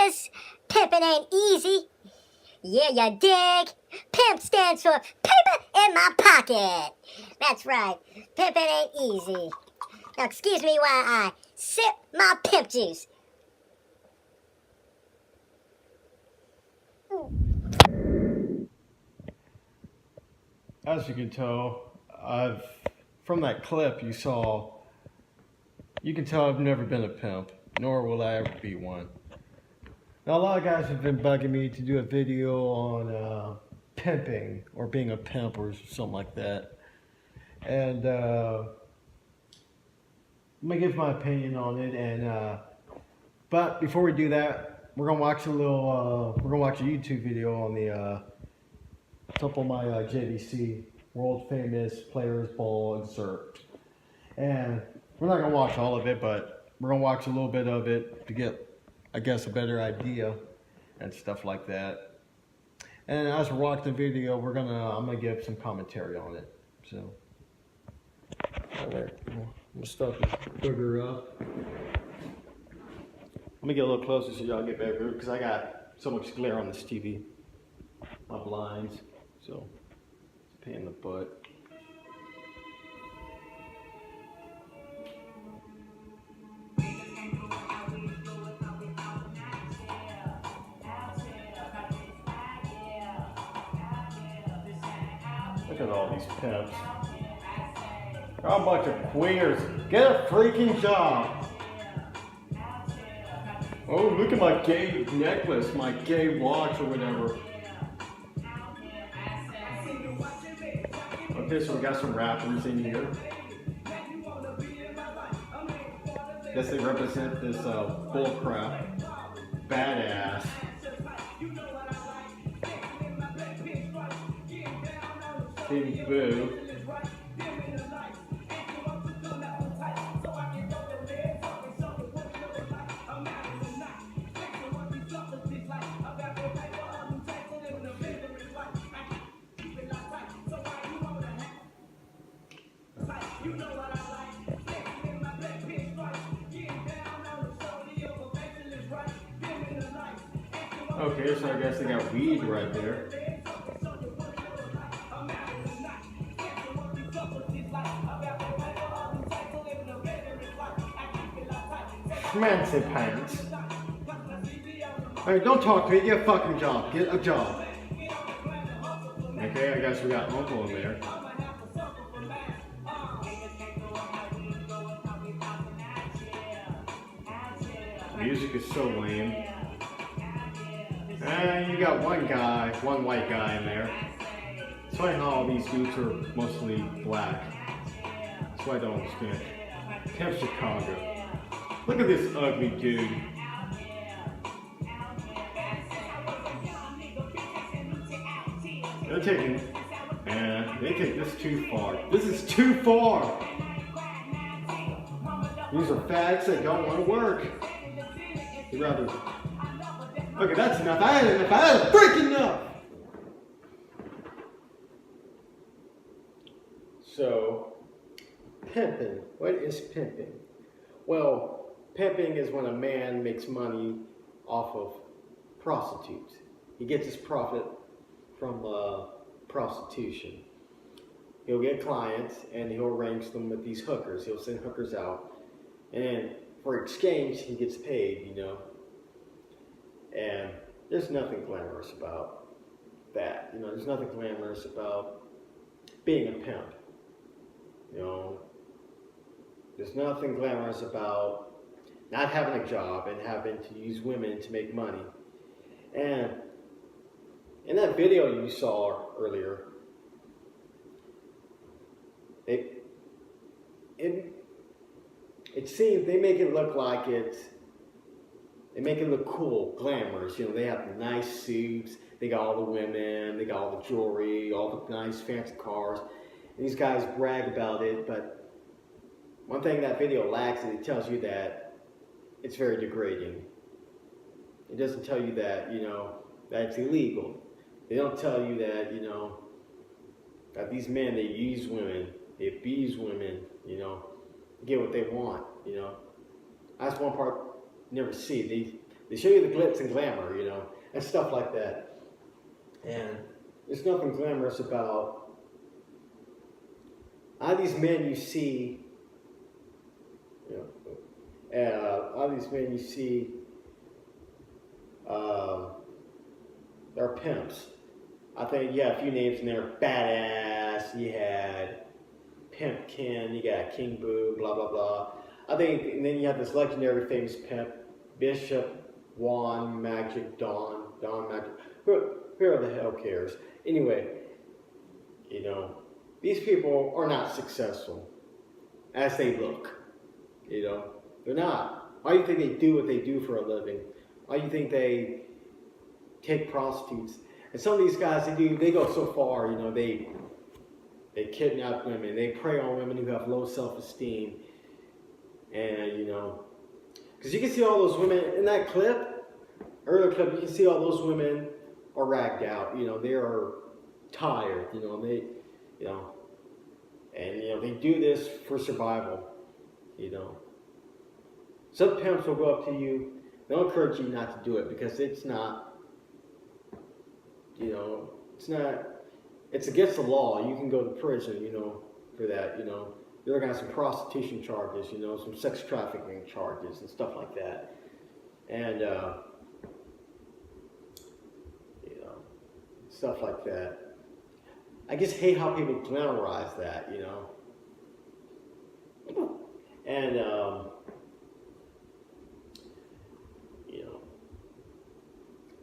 bitches. Pimpin' ain't easy. Yeah, you dig? Pimp stands for paper in my pocket. That's right. Pimpin' ain't easy. Now, excuse me while I sip my pimp juice. As you can tell, from that clip you saw, you can tell I've never been a pimp, nor will I ever be one. Now, a lot of guys have been bugging me to do a video on pimping or being a pimp or something like that. And I'm gonna give my opinion on it. And but before we do that, we're gonna watch a YouTube video on the top of my JVC World Famous Players Ball excerpt. And we're not gonna watch all of it, but we're gonna watch a little bit of it to get, I guess, a better idea and stuff like that. And as we're watching the video, I'm gonna give some commentary on it. So, all right, I'm gonna start this booger up. Let me get a little closer so y'all get better, because I got so much glare on this TV, my blinds. So, it's a pain in the butt. Look at all these pimps. They're all a bunch of queers. Get a freaking job. Oh, look at my gay necklace, my gay watch or whatever. Okay, so we got some rappers in here. Guess they represent this bullcrap. Badass. King Boo. Okay, so I guess they got weed right there. Fancy pants. Hey, don't talk to me, get a fucking job. Get a job. Okay, I guess we got Uncle in there. Music is so lame. And you got one white guy in there. That's why all these dudes are mostly black. That's why I don't understand. Camp Chicago. Look at this ugly dude. They take this too far. This is too far. These are fags that don't want to work. They'd rather. Okay, that's enough. I had enough. I had freaking enough. So, pimping. What is pimping? Well, pimping is when a man makes money off of prostitutes. He gets his profit from prostitution. He'll get clients and he'll arrange them with these hookers. He'll send hookers out, and then for exchange he gets paid, you know. And there's nothing glamorous about that. You know, there's nothing glamorous about being a pimp. You know, there's nothing glamorous about not having a job and having to use women to make money. And in that video you saw earlier, it seems they make it look like they make it look cool, glamorous. You know, they have the nice suits, they got all the women, they got all the jewelry, all the nice fancy cars. And these guys brag about it, but one thing that video lacks is it tells you that it's very degrading. It doesn't tell you that, you know, that it's illegal. They don't tell you that, you know, that these men, they use women, they abuse women, you know, get what they want, you know. That's one part you never see. They show you the glitz and glamour, and stuff like that. And there's nothing glamorous about all these men you see, all these men you see, they're pimps. I think you have a few names in there. Badass, you had Pimp Ken, you got King Boo, blah, blah, blah. I think, and then you have this legendary famous pimp, Bishop, Juan, Magic, Don Magic. Who the hell cares? Anyway, these people are not successful as they look. They're not. Why do you think they do what they do for a living? Why do you think they take prostitutes? And some of these guys, they go so far, they kidnap women, they prey on women who have low self-esteem. And, because you can see all those women in that earlier clip, you can see all those women are ragged out, they are tired, and they do this for survival, Some pimps will go up to you, they'll encourage you not to do it because it's not, it's against the law. You can go to prison, for that, You're looking at some prostitution charges, some sex trafficking charges and stuff like that. And, stuff like that. I just hate how people glamorize that, And,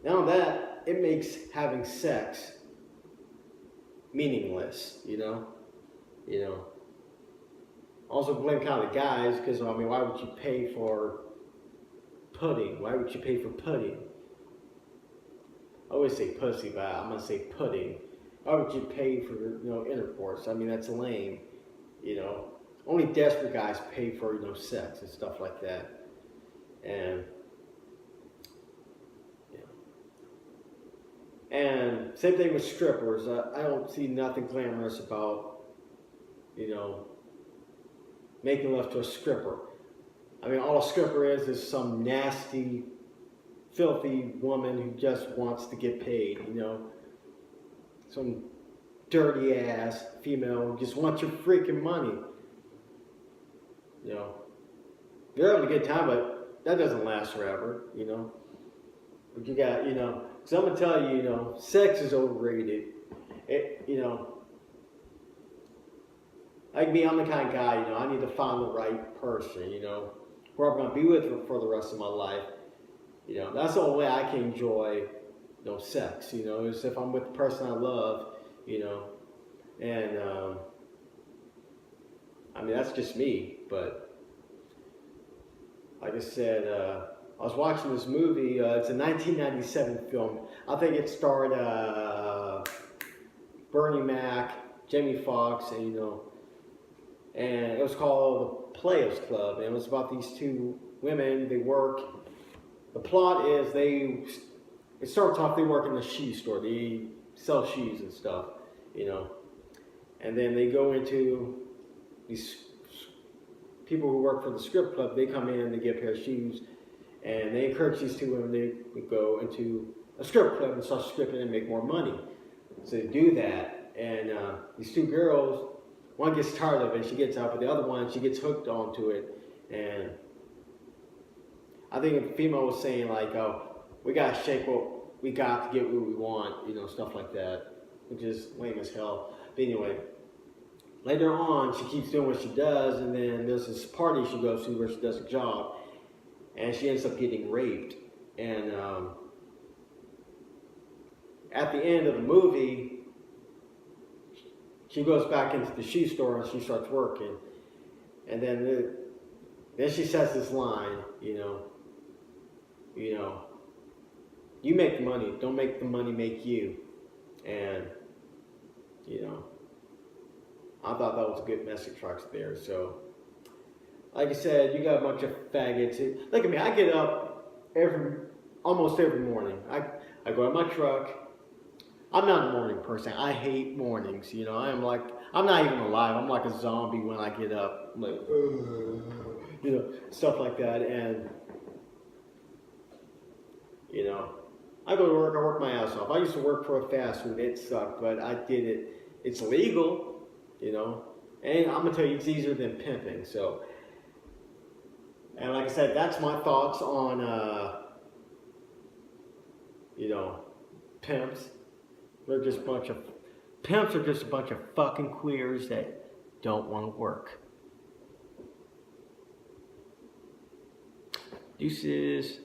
now that, it makes having sex meaningless, Also blame kind of the guys, because, why would you pay for pudding? Why would you pay for pudding? I always say pussy, but I'm going to say pudding. Why would you pay for, intercourse? That's lame, Only desperate guys pay for, sex and stuff like that. And, And same thing with strippers. I don't see nothing glamorous about, making love to a stripper. All a stripper is some nasty, filthy woman who just wants to get paid, Some dirty ass female who just wants your freaking money. You're having a good time, but that doesn't last forever, But you got, because I'm going to tell you, sex is overrated. Like me, I'm the kind of guy, I need to find the right person, who I'm going to be with for the rest of my life. That's the only way I can enjoy, sex, is if I'm with the person I love, And, that's just me, but like I said, I was watching this movie. It's a 1997 film. I think it starred Bernie Mac, Jamie Foxx, and it was called The Players Club. And it was about these two women. They work. The plot is it starts off they work in the shoe store. They sell shoes and stuff, And then they go into these people who work for the strip club. They come in, they get a pair of shoes. And they encourage these two women to go into a strip club and start stripping and make more money. So they do that. And these two girls, one gets tired of it, she gets out, but the other one, she gets hooked onto it. And I think the female was saying like, oh, we got to shake what we got to get what we want, stuff like that, which is lame as hell. But anyway, later on, she keeps doing what she does, and then there's this party she goes to where she does a job. And she ends up getting raped. And at the end of the movie, she goes back into the shoe store and she starts working. And then she says this line, you make the money, don't make the money make you. And, I thought that was a good message right there. So, like I said, you got a bunch of faggots. Look at me, I get up almost every morning. I go in my truck. I'm not a morning person. I hate mornings, I'm not even alive. I'm like a zombie when I get up. I'm like, stuff like that. And You know, I go to work, I work my ass off. I used to work for a fast food. It sucked, but I did it. It's legal, you know. And I'm gonna tell you, it's easier than pimping. So, and like I said, that's my thoughts on, you know, pimps. They're just a bunch of pimps are just a bunch of fucking queers that don't want to work. Deuces.